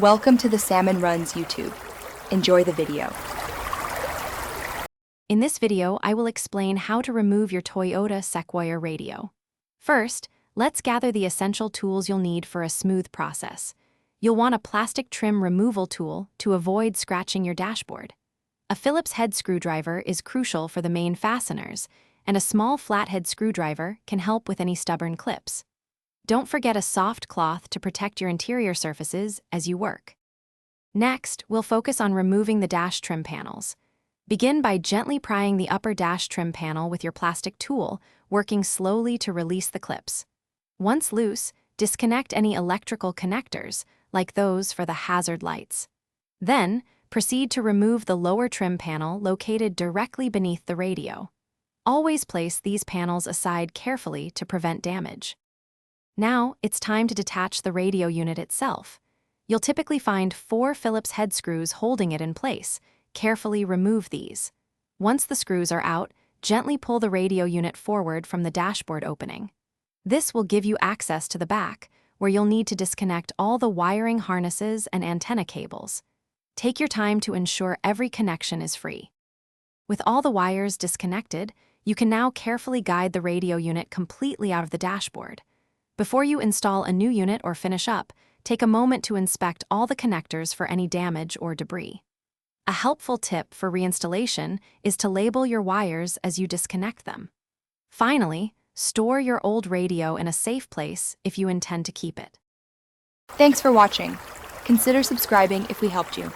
Welcome to the Salmon Runs YouTube. Enjoy the video. In this video, I will explain how to remove your Toyota Sequoia radio. First, let's gather the essential tools you'll need for a smooth process. You'll want a plastic trim removal tool to avoid scratching your dashboard. A Phillips head screwdriver is crucial for the main fasteners, and a small flathead screwdriver can help with any stubborn clips. Don't forget a soft cloth to protect your interior surfaces as you work. Next, we'll focus on removing the dash trim panels. Begin by gently prying the upper dash trim panel with your plastic tool, working slowly to release the clips. Once loose, disconnect any electrical connectors, like those for the hazard lights. Then, proceed to remove the lower trim panel located directly beneath the radio. Always place these panels aside carefully to prevent damage. Now, it's time to detach the radio unit itself. You'll typically find 4 Phillips head screws holding it in place. Carefully remove these. Once the screws are out, gently pull the radio unit forward from the dashboard opening. This will give you access to the back, where you'll need to disconnect all the wiring harnesses and antenna cables. Take your time to ensure every connection is free. With all the wires disconnected, you can now carefully guide the radio unit completely out of the dashboard. Before you install a new unit or finish up, take a moment to inspect all the connectors for any damage or debris. A helpful tip for reinstallation is to label your wires as you disconnect them. Finally, store your old radio in a safe place if you intend to keep it. Thanks for watching. Consider subscribing if we helped you.